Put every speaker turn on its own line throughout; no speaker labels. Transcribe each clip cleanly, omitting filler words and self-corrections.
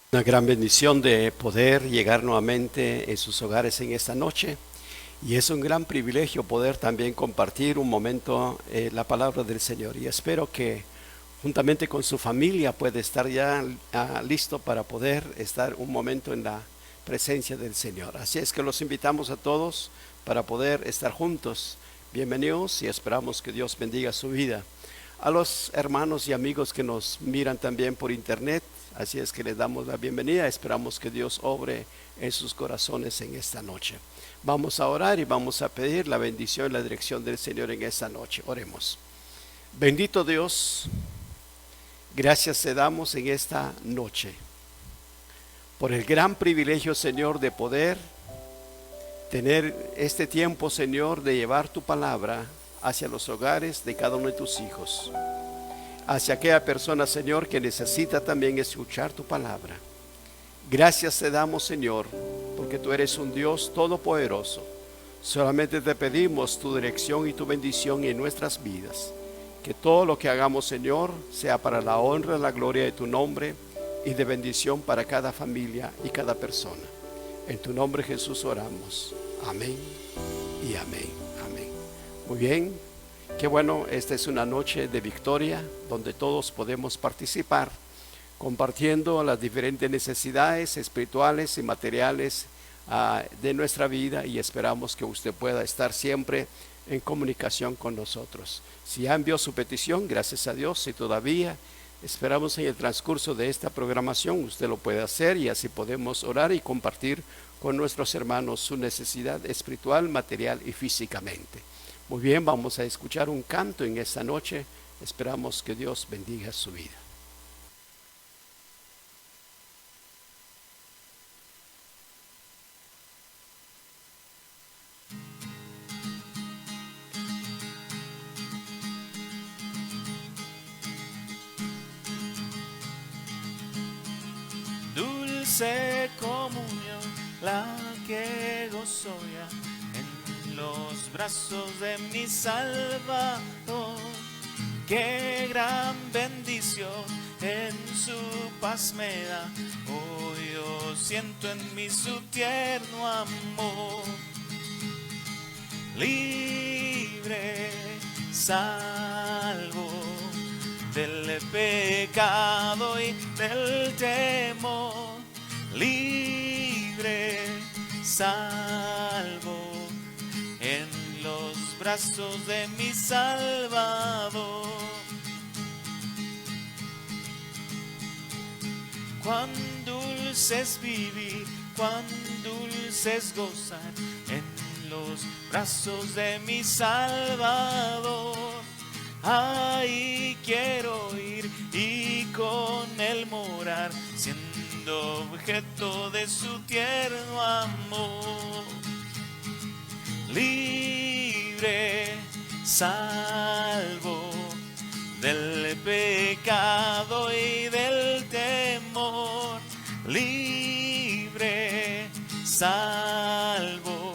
Una gran bendición de poder llegar nuevamente en sus hogares en esta noche, y es un gran privilegio poder también compartir un momento la palabra del Señor, y espero que juntamente con su familia puede estar ya listo para poder estar un momento en la presencia del Señor. Así es que los invitamos a todos para poder estar juntos. Bienvenidos y esperamos que Dios bendiga su vida. A los hermanos y amigos que nos miran también por internet, así es que les damos la bienvenida. Esperamos que Dios obre en sus corazones en esta noche. Vamos a orar y vamos a pedir la bendición y la dirección del Señor en esta noche. Oremos. Bendito Dios, gracias te damos en esta noche por el gran privilegio, Señor, de poder tener este tiempo, Señor, de llevar tu palabra hacia los hogares de cada uno de tus hijos, hacia aquella persona, Señor, que necesita también escuchar tu palabra. Gracias te damos, Señor, porque tú eres un Dios todopoderoso. Solamente te pedimos tu dirección y tu bendición en nuestras vidas. Que todo lo que hagamos, Señor, sea para la honra y la gloria de tu nombre y de bendición para cada familia y cada persona. En tu nombre, Jesús, oramos. Amén y amén. Amén. Muy bien. Qué bueno, esta es una noche de victoria donde todos podemos participar, compartiendo las diferentes necesidades espirituales y materiales de nuestra vida, y esperamos que usted pueda estar siempre en comunicación con nosotros. Si ya envió su petición, gracias a Dios. Si todavía, esperamos en el transcurso de esta programación usted lo puede hacer, y así podemos orar y compartir con nuestros hermanos su necesidad espiritual, material y físicamente. Muy bien, vamos a escuchar un canto en esta noche. Esperamos que Dios bendiga su vida.
Dulce comunión, la que gozo ya en los brazos de mi Salvador. Qué gran bendición en su paz me da. Hoy yo siento en mí su tierno amor. Libre, salvo del pecado y del temor. Libre, salvo en los brazos de mi Salvador. Cuán dulce es vivir, cuán dulce es gozar en los brazos de mi Salvador. Ahí quiero ir y con él morar, siendo objeto de su tierno amor. Libre, salvo del pecado y del temor. Libre, salvo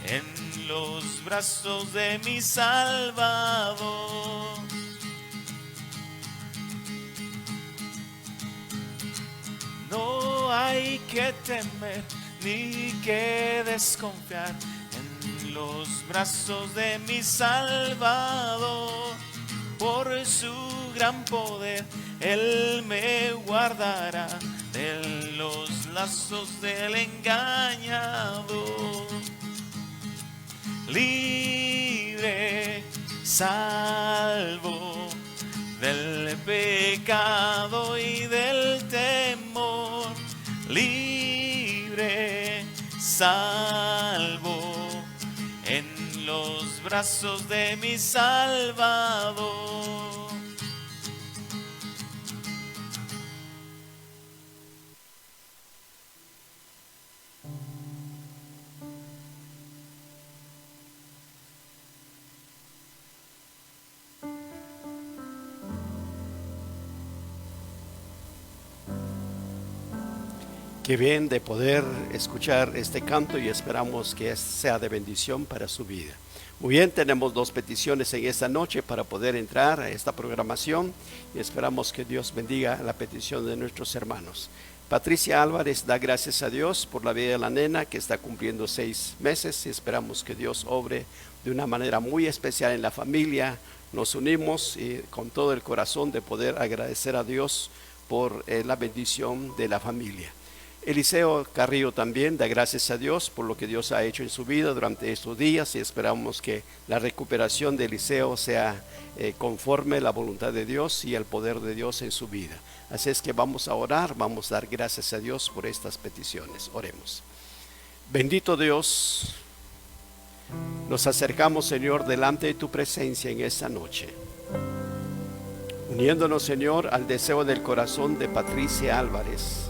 en los brazos de mi Salvador. No hay que temer ni que desconfiar en los brazos de mi Salvador. Por su gran poder Él me guardará de los lazos del engañador. Libre, salvo del pecado y del temor. Libre, salvo en los brazos de mi Salvador.
Qué bien de poder escuchar este canto, y esperamos que sea de bendición para su vida. Muy bien, tenemos dos peticiones en esta noche para poder entrar a esta programación, y esperamos que Dios bendiga la petición de nuestros hermanos. Patricia Álvarez da gracias a Dios por la vida de la nena que está cumpliendo 6 meses y esperamos que Dios obre de una manera muy especial en la familia. Nos unimos con todo el corazón de poder agradecer a Dios por la bendición de la familia. Eliseo Carrillo también da gracias a Dios por lo que Dios ha hecho en su vida durante estos días y esperamos que la recuperación de Eliseo sea conforme a la voluntad de Dios y el poder de Dios en su vida. Así es que vamos a orar, vamos a dar gracias a Dios por estas peticiones. Oremos. Bendito Dios, nos acercamos, Señor, delante de tu presencia en esta noche, uniéndonos, Señor, al deseo del corazón de Patricia Álvarez,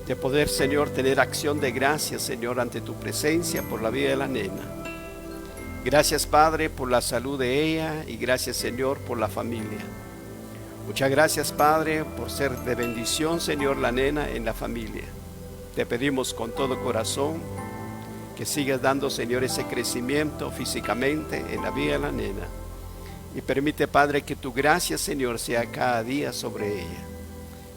de poder, Señor, tener acción de gracias, Señor, ante tu presencia por la vida de la nena. Gracias, Padre, por la salud de ella y gracias, Señor, por la familia. Muchas gracias, Padre, por ser de bendición, Señor, la nena en la familia. Te pedimos con todo corazón que sigas dando, Señor, ese crecimiento físicamente en la vida de la nena. Y permite, Padre, que tu gracia, Señor, sea cada día sobre ella.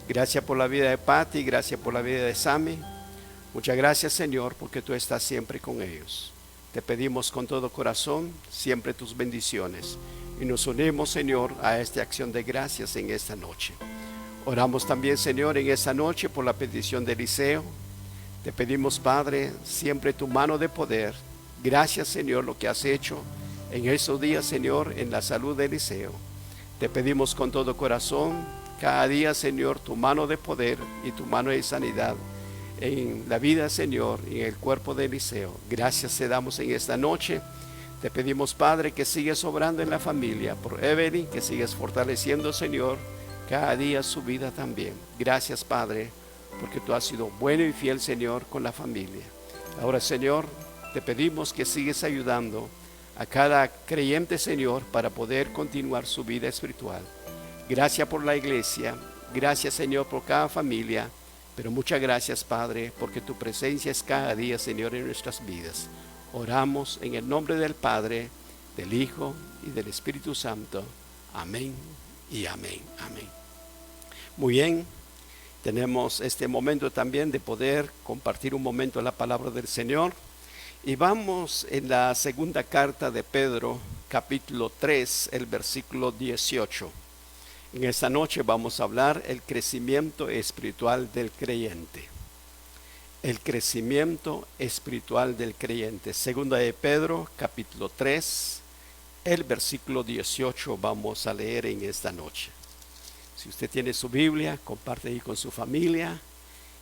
Gracias por la vida de Patti, gracias por la vida de Sammy. Muchas gracias, Señor, porque tú estás siempre con ellos. Te pedimos con todo corazón siempre tus bendiciones y nos unimos, Señor, a esta acción de gracias en esta noche. Oramos también, Señor, en esta noche por la petición de Eliseo. Te pedimos, Padre, siempre tu mano de poder. Gracias, Señor, lo que has hecho en estos días, Señor, en la salud de Eliseo. Te pedimos con todo corazón cada día, Señor, tu mano de poder y tu mano de sanidad en la vida, Señor, y en el cuerpo de Eliseo. Gracias te damos en esta noche. Te pedimos, Padre, que sigas obrando en la familia, por Evelyn, que sigas fortaleciendo, Señor, cada día su vida también. Gracias, Padre, porque tú has sido bueno y fiel, Señor, con la familia. Ahora, Señor, te pedimos que sigas ayudando a cada creyente, Señor, para poder continuar su vida espiritual. Gracias por la iglesia, gracias, Señor, por cada familia, pero muchas gracias, Padre, porque tu presencia es cada día, Señor, en nuestras vidas. Oramos en el nombre del Padre, del Hijo y del Espíritu Santo. Amén y amén, amén. Muy bien, tenemos este momento también de poder compartir un momento la palabra del Señor. Y vamos en la segunda carta de Pedro, capítulo 3, el versículo 18. En esta noche vamos a hablar el crecimiento espiritual del creyente. El crecimiento espiritual del creyente. Segunda de Pedro, capítulo 3, el versículo 18 vamos a leer en esta noche. Si usted tiene su Biblia, comparte ahí con su familia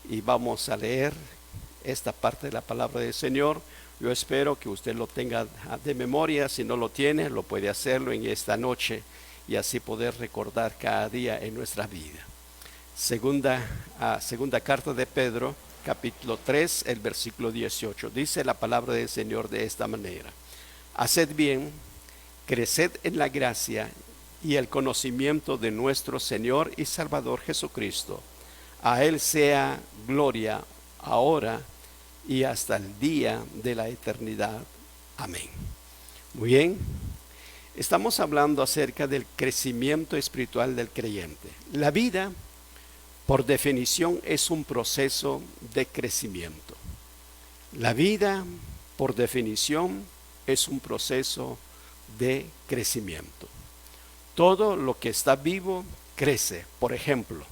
y vamos a leer esta parte de la palabra del Señor. Yo espero que usted lo tenga de memoria. Si no lo tiene, lo puede hacerlo en esta noche y así poder recordar cada día en nuestra vida. Segunda carta de Pedro, capítulo 3, el versículo 18. Dice la palabra del Señor de esta manera: Haced bien, creced en la gracia y el conocimiento de nuestro Señor y Salvador Jesucristo. A Él sea gloria ahora y hasta el día de la eternidad. Amén. Muy bien. Estamos hablando acerca del crecimiento espiritual del creyente. La vida, por definición, es un proceso de crecimiento. La vida, por definición, es un proceso de crecimiento. Todo lo que está vivo crece. Por ejemplo,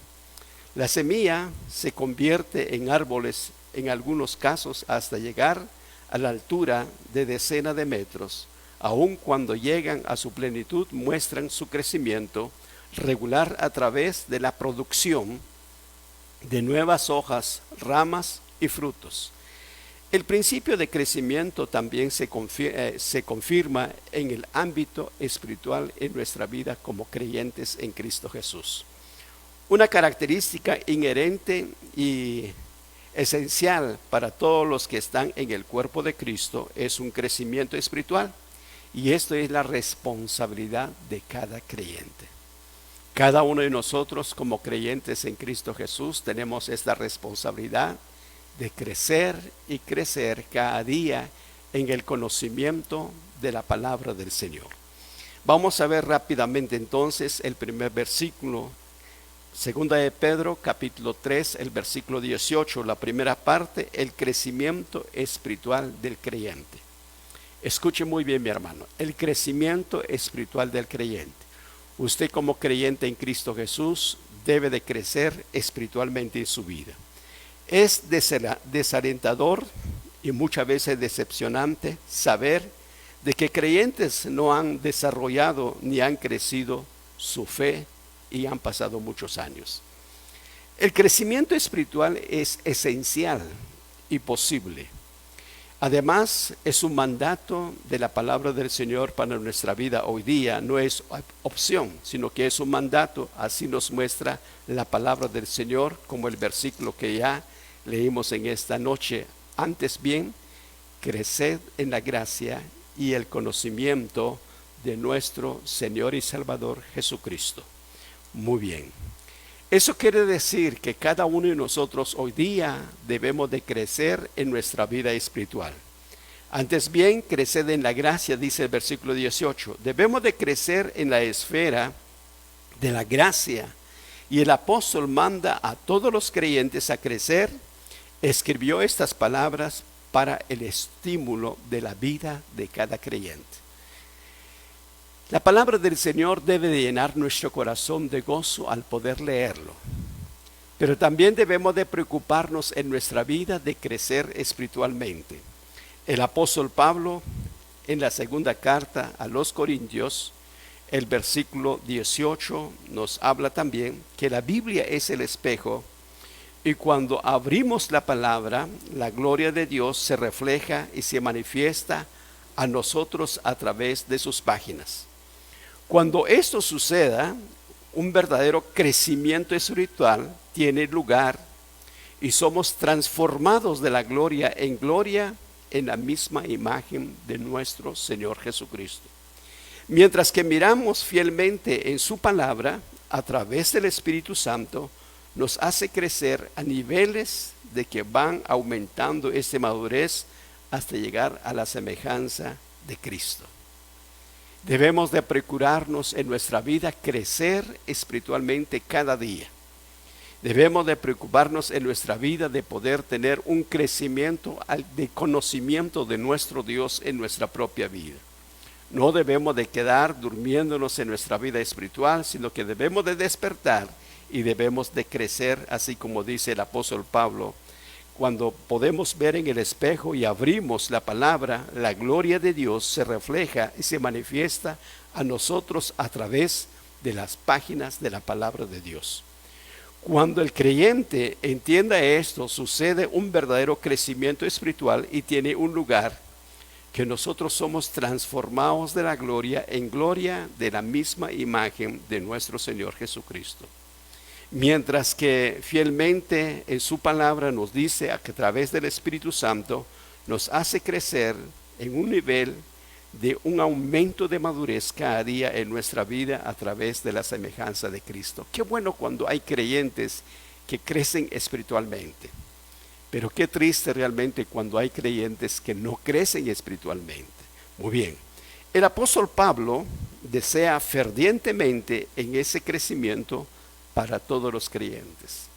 la semilla se convierte en árboles, en algunos casos hasta llegar a la altura de decenas de metros. Aun cuando llegan a su plenitud, muestran su crecimiento regular a través de la producción de nuevas hojas, ramas y frutos. El principio de crecimiento también se confirma en el ámbito espiritual en nuestra vida como creyentes en Cristo Jesús. Una característica inherente y esencial para todos los que están en el cuerpo de Cristo es un crecimiento espiritual. Y esto es la responsabilidad de cada creyente. Cada uno de nosotros como creyentes en Cristo Jesús tenemos esta responsabilidad de crecer y crecer cada día en el conocimiento de la palabra del Señor. Vamos a ver rápidamente entonces el primer versículo. Segunda de Pedro, capítulo 3, el versículo 18, la primera parte, el crecimiento espiritual del creyente. Escuche muy bien, mi hermano, el crecimiento espiritual del creyente. Usted como creyente en Cristo Jesús debe de crecer espiritualmente en su vida. Es desalentador y muchas veces decepcionante saber de que creyentes no han desarrollado ni han crecido su fe y han pasado muchos años. El crecimiento espiritual es esencial y posible. Además, es un mandato de la palabra del Señor para nuestra vida hoy día. No es opción, sino que es un mandato. Así nos muestra la palabra del Señor, como el versículo que ya leímos en esta noche. Antes bien, creced en la gracia y el conocimiento de nuestro Señor y Salvador Jesucristo. Muy bien. Eso quiere decir que cada uno de nosotros hoy día debemos de crecer en nuestra vida espiritual. Antes bien, creced en la gracia, dice el versículo 18. Debemos de crecer en la esfera de la gracia. Y el apóstol manda a todos los creyentes a crecer. Escribió estas palabras para el estímulo de la vida de cada creyente. La palabra del Señor debe de llenar nuestro corazón de gozo al poder leerlo. Pero también debemos de preocuparnos en nuestra vida de crecer espiritualmente. El apóstol Pablo, en la segunda carta a los Corintios, el versículo 18, nos habla también que la Biblia es el espejo y cuando abrimos la palabra, la gloria de Dios se refleja y se manifiesta a nosotros a través de sus páginas. Cuando esto suceda, un verdadero crecimiento espiritual tiene lugar y somos transformados de la gloria en gloria en la misma imagen de nuestro Señor Jesucristo. Mientras que miramos fielmente en su palabra, a través del Espíritu Santo, nos hace crecer a niveles de que van aumentando esta madurez hasta llegar a la semejanza de Cristo. Debemos de procurarnos en nuestra vida crecer espiritualmente cada día. Debemos de preocuparnos en nuestra vida de poder tener un crecimiento de conocimiento de nuestro Dios en nuestra propia vida. No debemos de quedar durmiéndonos en nuestra vida espiritual, sino que debemos de despertar y debemos de crecer, así como dice el apóstol Pablo. Cuando podemos ver en el espejo y abrimos la palabra, la gloria de Dios se refleja y se manifiesta a nosotros a través de las páginas de la palabra de Dios. Cuando el creyente entienda esto, sucede un verdadero crecimiento espiritual y tiene un lugar que nosotros somos transformados de la gloria en gloria de la misma imagen de nuestro Señor Jesucristo. Mientras que fielmente en su palabra nos dice que a través del Espíritu Santo nos hace crecer en un nivel de un aumento de madurez cada día en nuestra vida a través de la semejanza de Cristo. Qué bueno cuando hay creyentes que crecen espiritualmente, pero qué triste realmente cuando hay creyentes que no crecen espiritualmente. Muy bien, el apóstol Pablo desea fervientemente en ese crecimiento para todos los creyentes.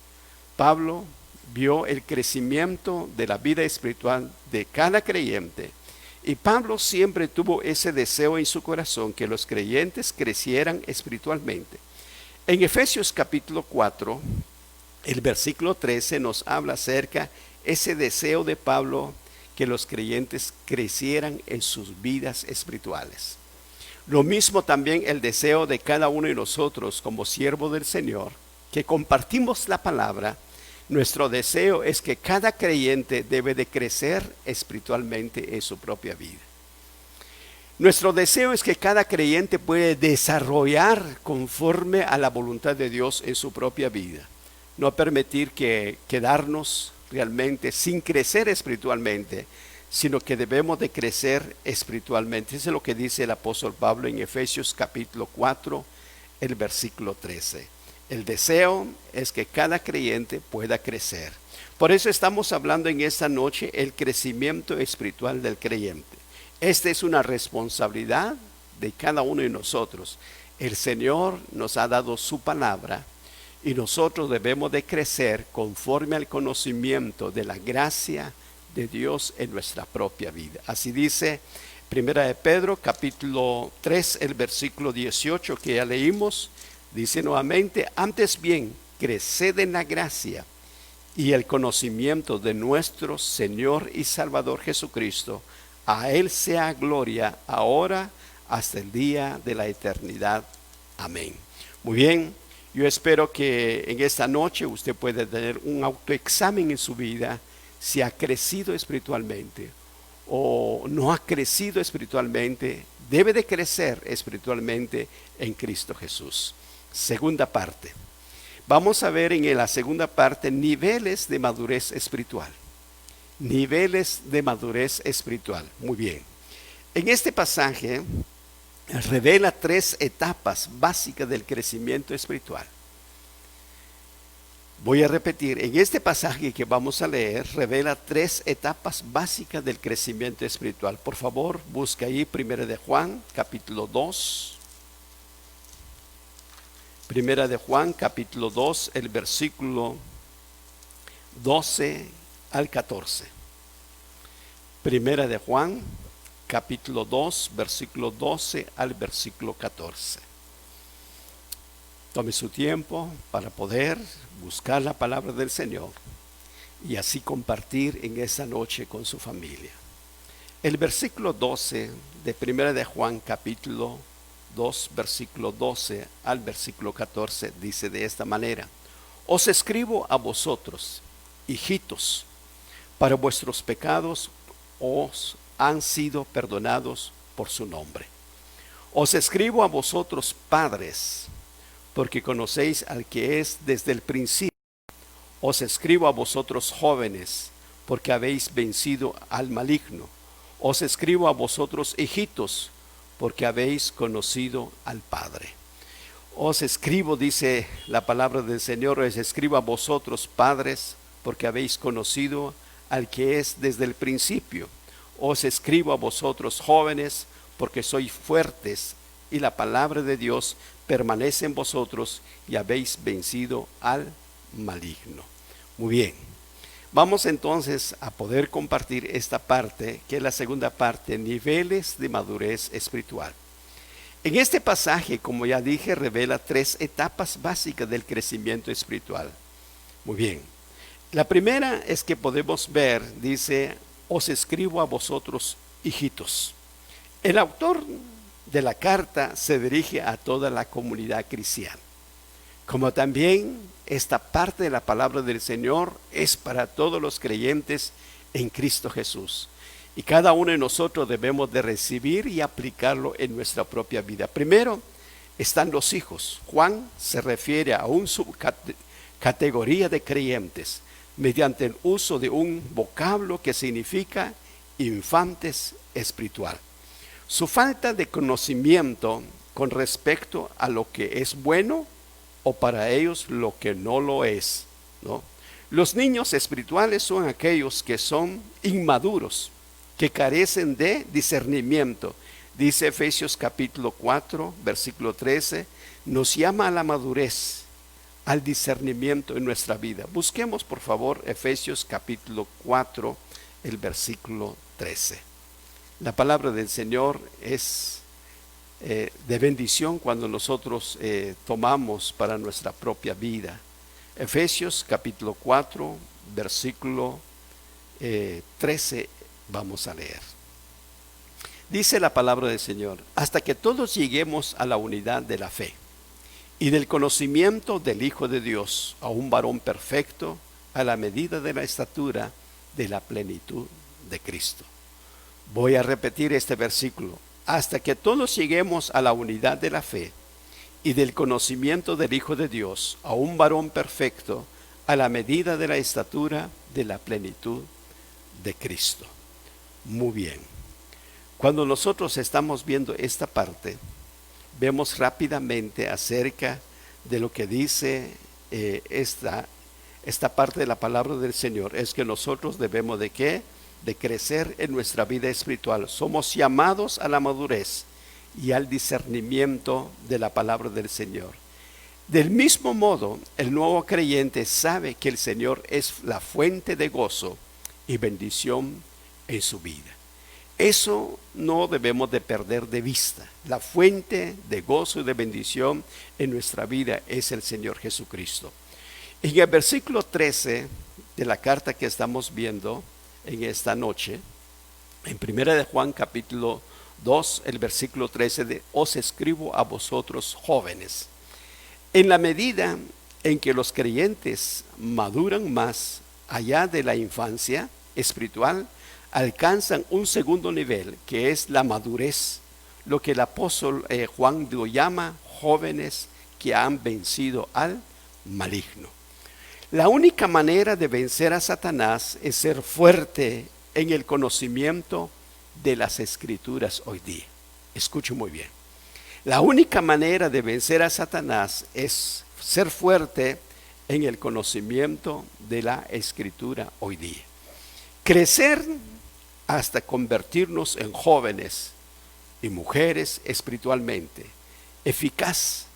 Pablo vio el crecimiento de la vida espiritual de cada creyente y Pablo siempre tuvo ese deseo en su corazón que los creyentes crecieran espiritualmente. En Efesios capítulo 4, el versículo 13 nos habla acerca de ese deseo de Pablo que los creyentes crecieran en sus vidas espirituales. Lo mismo también el deseo de cada uno de nosotros como siervo del Señor, que compartimos la palabra. Nuestro deseo es que cada creyente debe de crecer espiritualmente en su propia vida. Nuestro deseo es que cada creyente puede desarrollar conforme a la voluntad de Dios en su propia vida. No permitir que quedarnos realmente sin crecer espiritualmente, sino que debemos de crecer espiritualmente. Eso es lo que dice el apóstol Pablo en Efesios capítulo 4, el versículo 13. El deseo es que cada creyente pueda crecer. Por eso estamos hablando en esta noche el crecimiento espiritual del creyente. Esta es una responsabilidad de cada uno de nosotros. El Señor nos ha dado su palabra y nosotros debemos de crecer conforme al conocimiento de la gracia de Dios en nuestra propia vida. Así dice Primera de Pedro, capítulo 3, el versículo 18 que ya leímos, dice nuevamente: antes bien, creced en la gracia y el conocimiento de nuestro Señor y Salvador Jesucristo. A Él sea gloria ahora hasta el día de la eternidad. Amén. Muy bien, yo espero que en esta noche usted pueda tener un autoexamen en su vida, si ha crecido espiritualmente o no ha crecido espiritualmente. Debe de crecer espiritualmente en Cristo Jesús. Segunda parte. Vamos a ver en la segunda parte niveles de madurez espiritual. Niveles de madurez espiritual. Muy bien. En este pasaje revela 3 etapas básicas del crecimiento espiritual. Voy a repetir, en este pasaje que vamos a leer, revela 3 etapas básicas del crecimiento espiritual. Por favor, busca ahí 1 de Juan, capítulo 2. 1 de Juan, capítulo 2, el versículo 12 al 14. 1 de Juan, capítulo 2, versículo 12 al versículo 14. Tome su tiempo para poder buscar la palabra del Señor y así compartir en esa noche con su familia. El versículo 12 de 1 de Juan, capítulo 2, versículo 12 al versículo 14, dice de esta manera: os escribo a vosotros, hijitos, para vuestros pecados os han sido perdonados por su nombre. Os escribo a vosotros, padres, porque conocéis al que es desde el principio. Os escribo a vosotros, jóvenes, porque habéis vencido al maligno. Os escribo a vosotros, hijitos, porque habéis conocido al Padre. Os escribo, dice la palabra del Señor, os escribo a vosotros, padres, porque habéis conocido al que es desde el principio. Os escribo a vosotros, jóvenes, porque sois fuertes y la palabra de Dios permanece en vosotros y habéis vencido al maligno. Muy bien, vamos entonces a poder compartir esta parte, que es la segunda parte, niveles de madurez espiritual. En este pasaje, como ya dije, revela 3 etapas básicas del crecimiento espiritual. Muy bien, la primera es que podemos ver, dice: os escribo a vosotros, hijitos. El autor de la carta se dirige a toda la comunidad cristiana, como también esta parte de la palabra del Señor es para todos los creyentes en Cristo Jesús, y cada uno de nosotros debemos de recibir y aplicarlo en nuestra propia vida. Primero están los hijos. Juan se refiere a una subcategoría de creyentes mediante el uso de un vocablo que significa infantes espiritual. Su falta de conocimiento con respecto a lo que es bueno o para ellos lo que no lo es, ¿no? Los niños espirituales son aquellos que son inmaduros, que carecen de discernimiento. Dice Efesios capítulo 4, versículo 13, nos llama a la madurez, al discernimiento en nuestra vida. Busquemos por favor Efesios capítulo 4, el versículo 13. La palabra del Señor es de bendición cuando nosotros tomamos para nuestra propia vida. Efesios capítulo 4, versículo 13, vamos a leer. Dice la palabra del Señor: hasta que todos lleguemos a la unidad de la fe y del conocimiento del Hijo de Dios, a un varón perfecto, a la medida de la estatura de la plenitud de Cristo. Voy a repetir este versículo: hasta que todos lleguemos a la unidad de la fe y del conocimiento del Hijo de Dios, a un varón perfecto, a la medida de la estatura de la plenitud de Cristo. Muy bien. Cuando nosotros estamos viendo esta parte, vemos rápidamente acerca de lo que dice esta parte de la palabra del Señor. Es que nosotros debemos de ¿qué? De crecer en nuestra vida espiritual. Somos llamados a la madurez y al discernimiento de la palabra del Señor. Del mismo modo, el nuevo creyente sabe que el Señor es la fuente de gozo y bendición en su vida. Eso no debemos de perder de vista. La fuente de gozo y de bendición en nuestra vida es el Señor Jesucristo. En el versículo 13 de la carta que estamos viendo en esta noche, en 1 de Juan capítulo 2, el versículo 13 os escribo a vosotros jóvenes. En la medida en que los creyentes maduran más allá de la infancia espiritual, alcanzan un segundo nivel, que es la madurez, lo que el apóstol Juan lo llama jóvenes que han vencido al maligno. La única manera de vencer a Satanás es ser fuerte en el conocimiento de las Escrituras hoy día. Escuche muy bien. La única manera de vencer a Satanás es ser fuerte en el conocimiento de la Escritura hoy día. Crecer hasta convertirnos en jóvenes y mujeres espiritualmente eficaz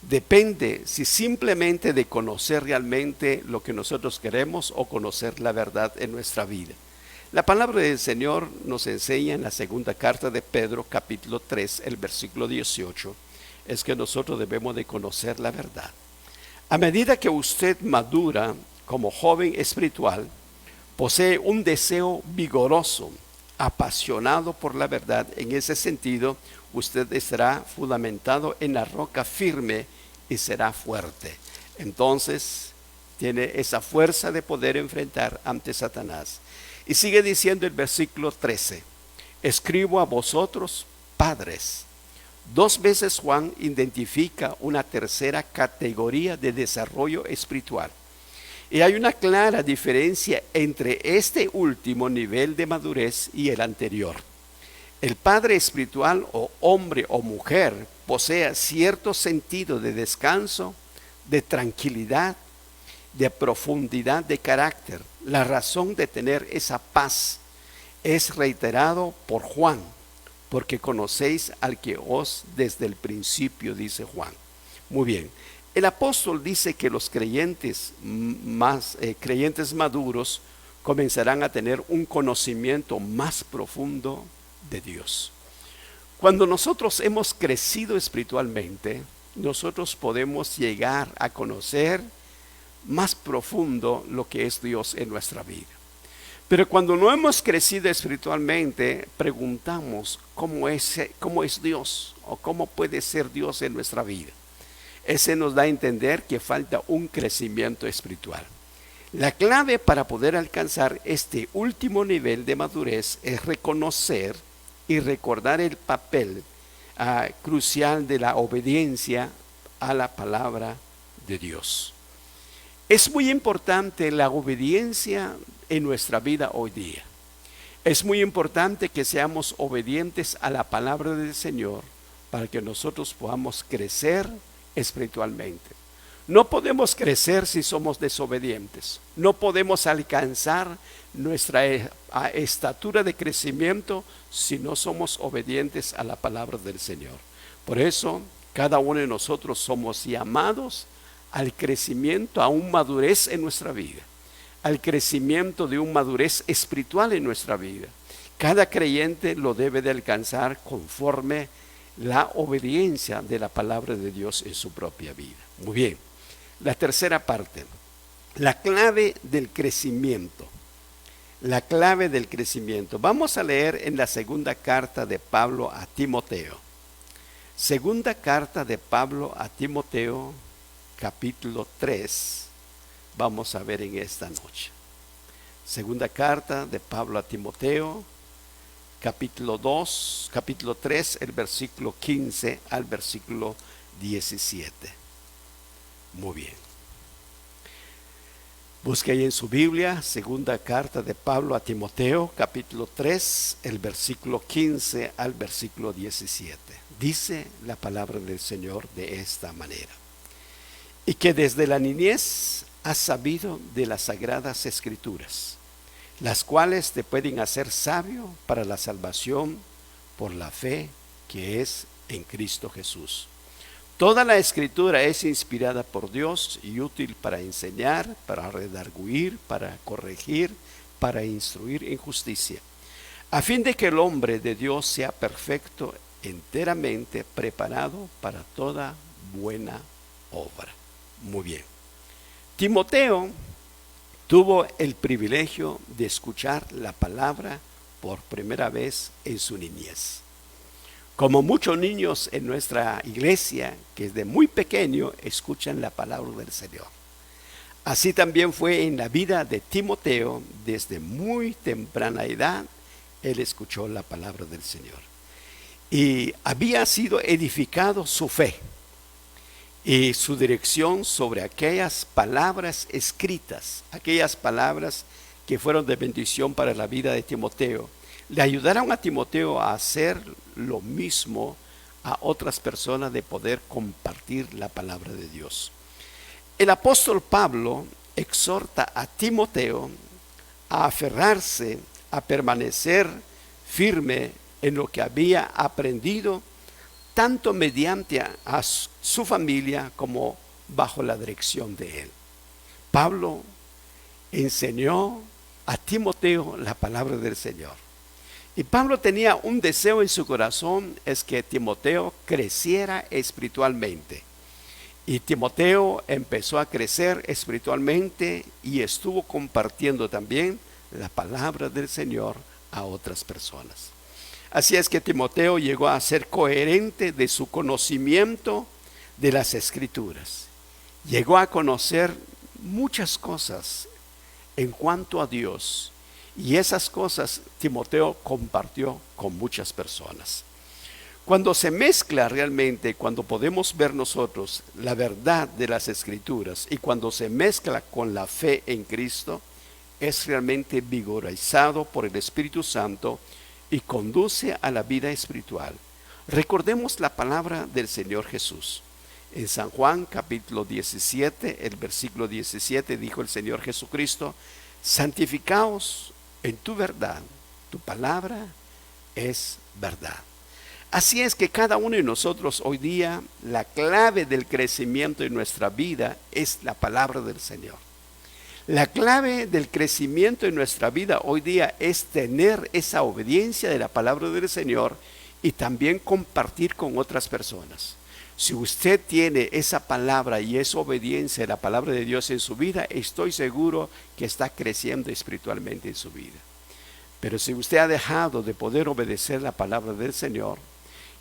depende si simplemente de conocer realmente lo que nosotros queremos o conocer la verdad en nuestra vida. La palabra del Señor nos enseña en la segunda carta de Pedro, capítulo 3, el versículo 18, es que nosotros debemos de conocer la verdad. A medida que usted madura como joven espiritual, posee un deseo vigoroso, apasionado por la verdad. En ese sentido, usted estará fundamentado en la roca firme y será fuerte. Entonces, tiene esa fuerza de poder enfrentar ante Satanás. Y sigue diciendo el versículo 13, escribo a vosotros, padres. Dos veces Juan identifica una tercera categoría de desarrollo espiritual. Y hay una clara diferencia entre este último nivel de madurez y el anterior. El padre espiritual o hombre o mujer posee cierto sentido de descanso, de tranquilidad, de profundidad de carácter. La razón de tener esa paz es reiterado por Juan, porque conocéis al que os desde el principio, dice Juan. Muy bien, el apóstol dice que los creyentes maduros comenzarán a tener un conocimiento más profundo de Dios. Cuando nosotros hemos crecido espiritualmente, nosotros podemos llegar a conocer más profundo lo que es Dios en nuestra vida. Pero cuando no hemos crecido espiritualmente, preguntamos cómo es Dios o cómo puede ser Dios en nuestra vida. Ese nos da a entender que falta un crecimiento espiritual. La clave para poder alcanzar este último nivel de madurez es reconocer y recordar el papel crucial de la obediencia a la palabra de Dios. Es muy importante la obediencia en nuestra vida hoy día. Es muy importante que seamos obedientes a la palabra del Señor para que nosotros podamos crecer espiritualmente. No podemos crecer si somos desobedientes. No podemos alcanzar nuestra estatura de crecimiento si no somos obedientes a la palabra del Señor. Por eso, cada uno de nosotros somos llamados al crecimiento, a una madurez en nuestra vida, al crecimiento de una madurez espiritual en nuestra vida. Cada creyente lo debe de alcanzar conforme la obediencia de la palabra de Dios en su propia vida. Muy bien, la tercera parte, la clave del crecimiento. La clave del crecimiento. Vamos a leer en la segunda carta de Pablo a Timoteo. Segunda carta de Pablo a Timoteo, capítulo 3, vamos a ver en esta noche. Segunda carta de Pablo a Timoteo, capítulo 3, el versículo 15 al versículo 17. Muy bien. Busque ahí en su Biblia, segunda carta de Pablo a Timoteo, capítulo 3, el versículo 15 al versículo 17. Dice la palabra del Señor de esta manera. Y que desde la niñez has sabido de las sagradas escrituras, las cuales te pueden hacer sabio para la salvación por la fe que es en Cristo Jesús. Toda la escritura es inspirada por Dios y útil para enseñar, para redarguir, para corregir, para instruir en justicia, a fin de que el hombre de Dios sea perfecto, enteramente preparado para toda buena obra. Muy bien. Timoteo tuvo el privilegio de escuchar la palabra por primera vez en su niñez. Como muchos niños en nuestra iglesia que desde muy pequeño escuchan la palabra del Señor. Así también fue en la vida de Timoteo. Desde muy temprana edad él escuchó la palabra del Señor y había sido edificado su fe y su dirección sobre aquellas palabras escritas, aquellas palabras que fueron de bendición para la vida de Timoteo. Le ayudaron a Timoteo a hacer lo mismo a otras personas, de poder compartir la palabra de Dios. El apóstol Pablo exhorta a Timoteo a aferrarse, a permanecer firme en lo que había aprendido, tanto mediante a su familia como bajo la dirección de él. Pablo enseñó a Timoteo la palabra del Señor. Y Pablo tenía un deseo en su corazón, es que Timoteo creciera espiritualmente. Y Timoteo empezó a crecer espiritualmente y estuvo compartiendo también la palabra del Señor a otras personas. Así es que Timoteo llegó a ser coherente de su conocimiento de las Escrituras. Llegó a conocer muchas cosas en cuanto a Dios, y esas cosas Timoteo compartió con muchas personas. Cuando se mezcla realmente, cuando podemos ver nosotros la verdad de las Escrituras y cuando se mezcla con la fe en Cristo, es realmente vigorizado por el Espíritu Santo y conduce a la vida espiritual. Recordemos la palabra del Señor Jesús. En San Juan capítulo 17, el versículo 17, dijo el Señor Jesucristo: santificaos en tu verdad, tu palabra es verdad. Así es que cada uno de nosotros hoy día, la clave del crecimiento en nuestra vida es la palabra del Señor. La clave del crecimiento en nuestra vida hoy día es tener esa obediencia de la palabra del Señor y también compartir con otras personas. Si usted tiene esa palabra y esa obediencia de la palabra de Dios en su vida, estoy seguro que está creciendo espiritualmente en su vida. Pero si usted ha dejado de poder obedecer la palabra del Señor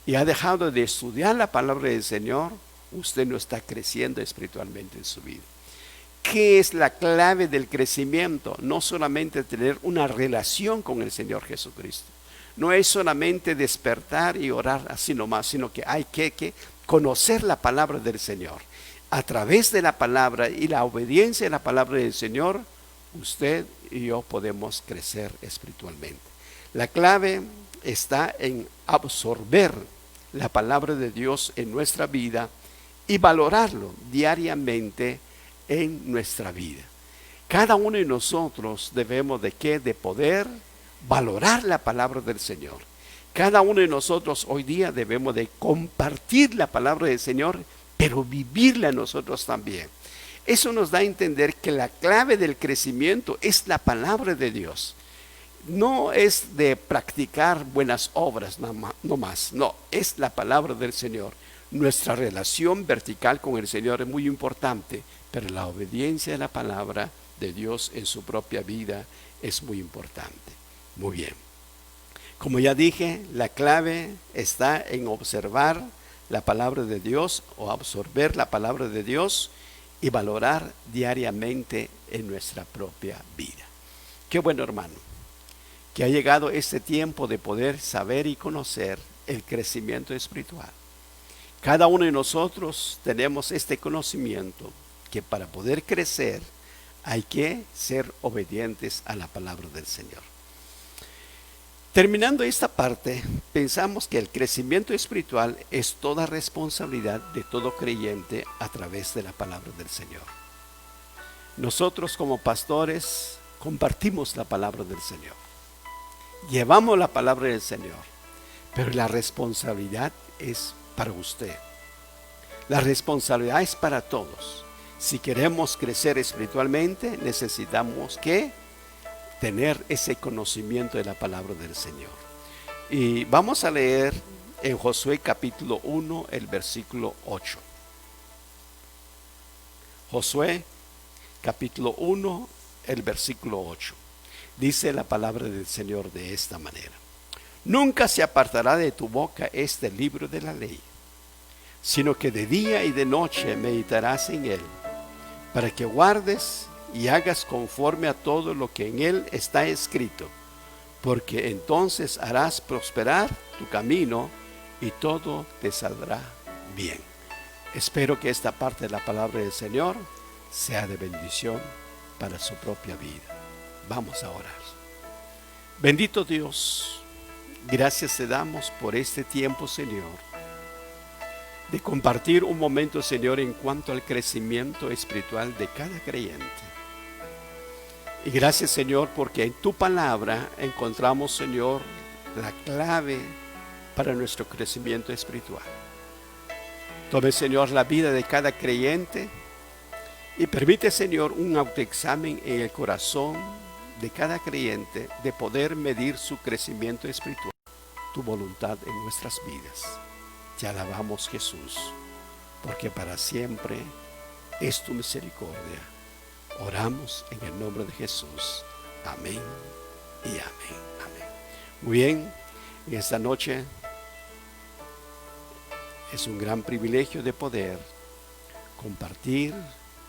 y ha dejado de estudiar la palabra del Señor, usted no está creciendo espiritualmente en su vida. ¿Qué es la clave del crecimiento? No solamente tener una relación con el Señor Jesucristo. No es solamente despertar y orar así nomás, sino que hay que conocer la palabra del Señor. A través de la palabra y la obediencia a la palabra del Señor, usted y yo podemos crecer espiritualmente. La clave está en absorber la palabra de Dios en nuestra vida y valorarlo diariamente en nuestra vida. Cada uno de nosotros debemos de poder valorar la palabra del Señor. Cada uno de nosotros hoy día debemos de compartir la palabra del Señor, pero vivirla nosotros también. Eso nos da a entender que la clave del crecimiento es la palabra de Dios. No es de practicar buenas obras no más, no, es la palabra del Señor. Nuestra relación vertical con el Señor es muy importante, pero la obediencia de la palabra de Dios en su propia vida es muy importante. Muy bien. Como ya dije, la clave está en observar la palabra de Dios o absorber la palabra de Dios y valorar diariamente en nuestra propia vida. Qué bueno, hermano, que ha llegado este tiempo de poder saber y conocer el crecimiento espiritual. Cada uno de nosotros tenemos este conocimiento que para poder crecer hay que ser obedientes a la palabra del Señor. Terminando esta parte, pensamos que el crecimiento espiritual es toda responsabilidad de todo creyente a través de la palabra del Señor. Nosotros como pastores compartimos la palabra del Señor. Llevamos la palabra del Señor, pero la responsabilidad es para usted. La responsabilidad es para todos. Si queremos crecer espiritualmente, necesitamos que tener ese conocimiento de la palabra del Señor. Y vamos a leer en Josué capítulo 1, el versículo 8. Josué capítulo 1, el versículo 8. Dice la palabra del Señor de esta manera: Nunca se apartará de tu boca este libro de la ley, sino que de día y de noche meditarás en él, para que guardes y hagas conforme a todo lo que en él está escrito, porque entonces harás prosperar tu camino y todo te saldrá bien. Espero que esta parte de la palabra del Señor sea de bendición para su propia vida. Vamos a orar. Bendito Dios, gracias te damos por este tiempo, Señor, de compartir un momento, Señor, en cuanto al crecimiento espiritual de cada creyente. Y gracias, Señor, porque en tu palabra encontramos, Señor, la clave para nuestro crecimiento espiritual. Tome, Señor, la vida de cada creyente y permite, Señor, un autoexamen en el corazón de cada creyente de poder medir su crecimiento espiritual, tu voluntad en nuestras vidas. Te alabamos, Jesús, porque para siempre es tu misericordia. Oramos en el nombre de Jesús. Amén y amén. Amén. Muy bien, en esta noche es un gran privilegio de poder compartir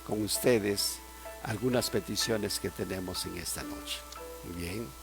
con ustedes algunas peticiones que tenemos en esta noche. Muy bien.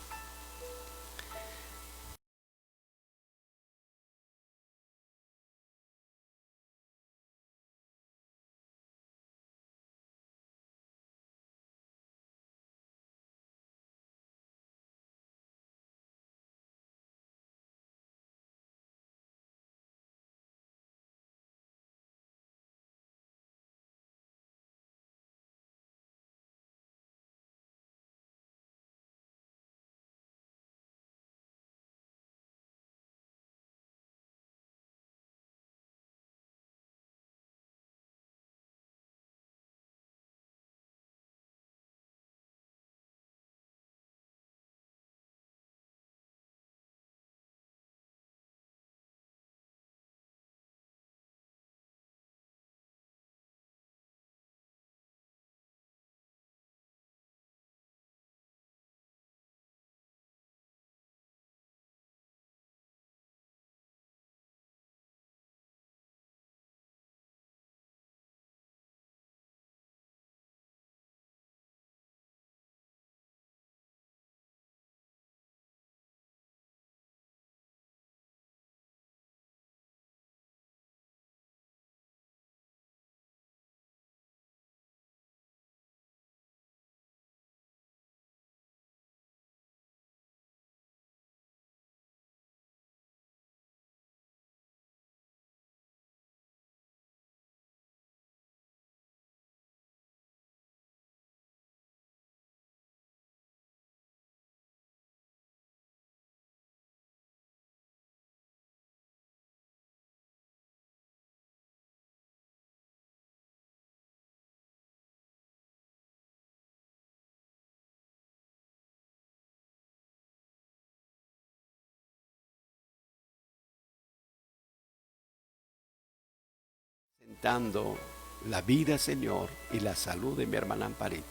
Presentando la vida, Señor, y la salud de mi hermana Amparito.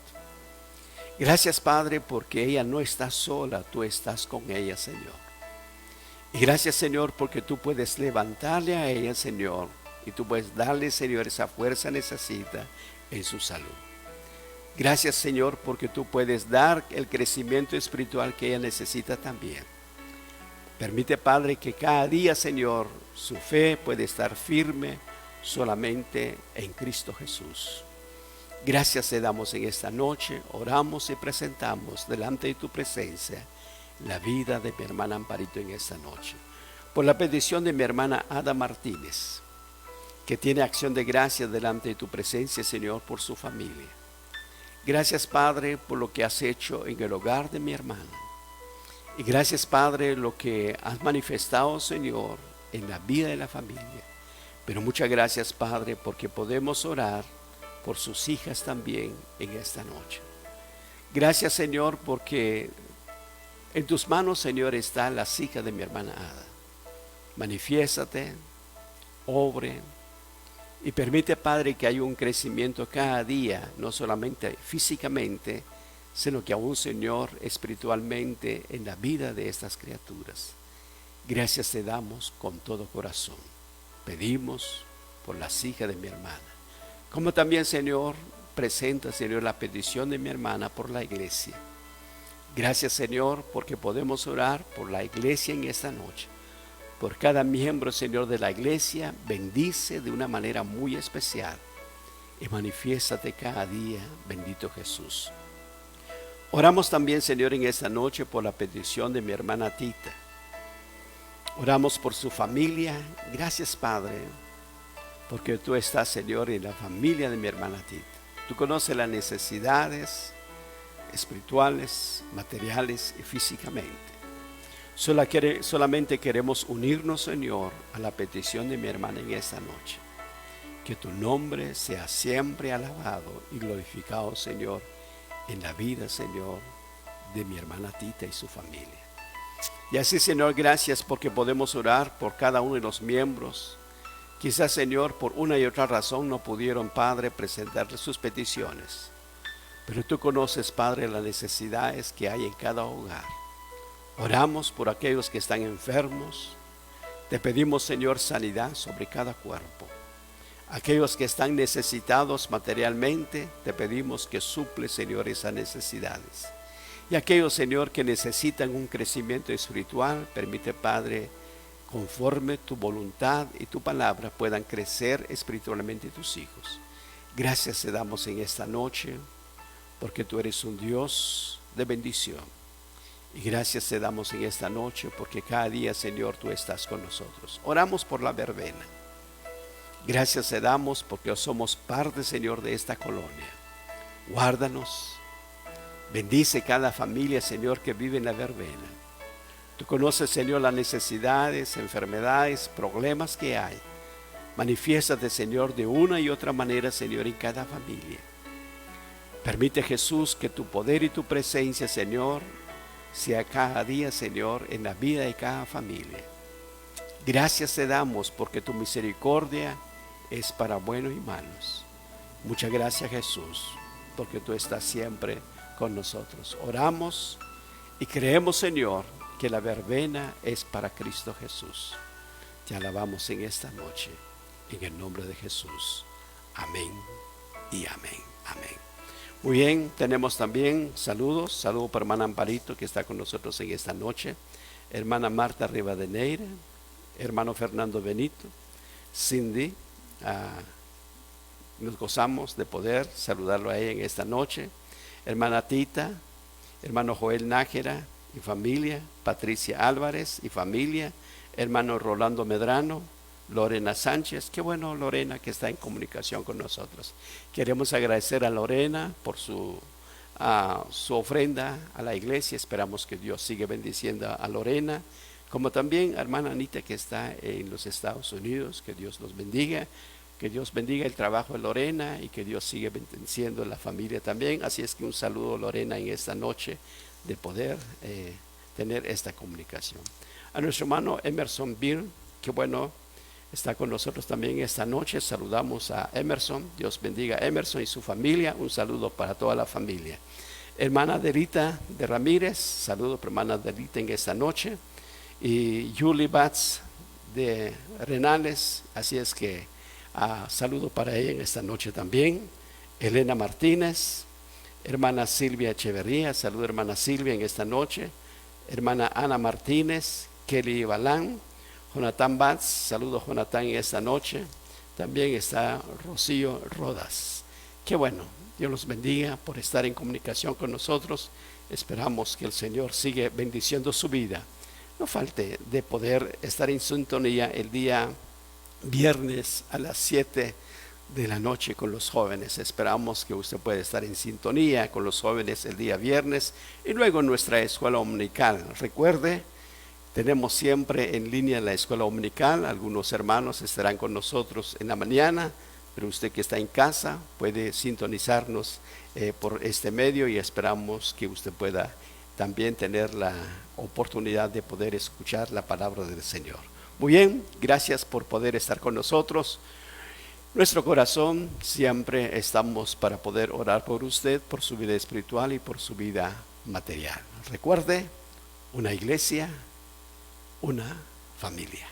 Gracias, Padre, porque ella no está sola, tú estás con ella, Señor. Y gracias, Señor, porque tú puedes levantarle a ella, Señor, y tú puedes darle, Señor, esa fuerza necesita en su salud. Gracias, Señor, porque tú puedes dar el crecimiento espiritual que ella necesita también. Permite, Padre, que cada día, Señor, su fe puede estar firme solamente en Cristo Jesús. Gracias te damos en esta noche, oramos y presentamos delante de tu presencia la vida de mi hermana Amparito en esta noche. Por la petición de mi hermana Ada Martínez, que tiene acción de gracias delante de tu presencia, Señor, por su familia. Gracias, Padre, por lo que has hecho en el hogar de mi hermana. Y gracias, Padre, lo que has manifestado, Señor, en la vida de la familia. Pero muchas gracias, Padre, porque podemos orar por sus hijas también en esta noche. Gracias, Señor, porque en tus manos, Señor, están las hijas de mi hermana Ada. Manifiéstate, obre y permite, Padre, que haya un crecimiento cada día, no solamente físicamente, sino que aún, Señor, espiritualmente en la vida de estas criaturas. Gracias te damos con todo corazón. Pedimos por las hijas de mi hermana. Como también, Señor, presenta, Señor, la petición de mi hermana por la iglesia. Gracias, Señor, porque podemos orar por la iglesia en esta noche. Por cada miembro, Señor, de la iglesia, bendice de una manera muy especial y manifiéstate cada día, bendito Jesús. Oramos también, Señor, en esta noche por la petición de mi hermana Tita. Oramos por su familia. Gracias, Padre, porque tú estás, Señor, en la familia de mi hermana Tita. Tú conoces las necesidades espirituales, materiales y físicamente. Solamente queremos unirnos, Señor, a la petición de mi hermana en esta noche. Que tu nombre sea siempre alabado y glorificado, Señor, en la vida, Señor, de mi hermana Tita y su familia. Y así, Señor, gracias porque podemos orar por cada uno de los miembros. Quizás, Señor, por una y otra razón no pudieron, Padre, presentarle sus peticiones. Pero tú conoces, Padre, las necesidades que hay en cada hogar. Oramos por aquellos que están enfermos. Te pedimos, Señor, sanidad sobre cada cuerpo. Aquellos que están necesitados materialmente, te pedimos que suple, Señor, esas necesidades. Y aquellos, Señor, que necesitan un crecimiento espiritual, permite, Padre, conforme tu voluntad y tu palabra puedan crecer espiritualmente tus hijos. Gracias te damos en esta noche, porque tú eres un Dios de bendición. Y gracias te damos en esta noche, porque cada día, Señor, tú estás con nosotros. Oramos por la verbena. Gracias te damos porque somos parte, Señor, de esta colonia. Guárdanos. Bendice cada familia, Señor, que vive en la verbena. Tú conoces, Señor, las necesidades, enfermedades, problemas que hay. Manifiéstate, Señor, de una y otra manera, Señor, en cada familia. Permite, Jesús, que tu poder y tu presencia, Señor, sea cada día, Señor, en la vida de cada familia. Gracias te damos porque tu misericordia es para buenos y malos. Muchas gracias, Jesús, porque tú estás siempre con nosotros. Oramos y creemos, Señor, que la verbena es para Cristo Jesús. Te alabamos en esta noche, en el nombre de Jesús. Amén y amén. Amén. Muy bien, tenemos también saludos para hermana Amparito, que está con nosotros en esta noche, hermana Marta Rivadeneira, hermano Fernando Benito, Cindy. Nos gozamos de poder saludarlo a ella en esta noche. Hermana Tita, hermano Joel Nájera y familia, Patricia Álvarez y familia, hermano Rolando Medrano, Lorena Sánchez. Qué bueno, Lorena, que está en comunicación con nosotros. Queremos agradecer a Lorena por su ofrenda a la iglesia. Esperamos que Dios siga bendiciendo a Lorena, como también a hermana Anita, que está en los Estados Unidos. Que Dios los bendiga, que Dios bendiga el trabajo de Lorena y que Dios siga bendiciendo la familia también. Así es que un saludo, Lorena, en esta noche de poder tener esta comunicación. A nuestro hermano Emerson Bill, que bueno, está con nosotros también esta noche. Saludamos a Emerson. Dios bendiga a Emerson y su familia. Un saludo para toda la familia. Hermana Delita de Ramírez, saludo para hermana Delita en esta noche. Y Julie Batz de Renales, así es que saludo para ella en esta noche también. Elena Martínez, hermana Silvia Echeverría, saludo hermana Silvia en esta noche. Hermana Ana Martínez, Kelly Balán, Jonathan Batz, saludo Jonathan en esta noche. También está Rocío Rodas. Qué bueno, Dios los bendiga por estar en comunicación con nosotros. Esperamos que el Señor siga bendiciendo su vida. No falte de poder estar en sintonía el día viernes a las 7 de la noche con los jóvenes. Esperamos que usted pueda estar en sintonía con los jóvenes el día viernes y luego en nuestra escuela dominical. Recuerde Tenemos siempre en línea la escuela dominical. Algunos hermanos estarán con nosotros en la mañana, pero usted que está en casa puede sintonizarnos por este medio, y esperamos que usted pueda también tener la oportunidad de poder escuchar la palabra del Señor. Muy bien, gracias por poder estar con nosotros. Nuestro corazón siempre estamos para poder orar por usted, por su vida espiritual y por su vida material. Recuerde, una iglesia, una familia.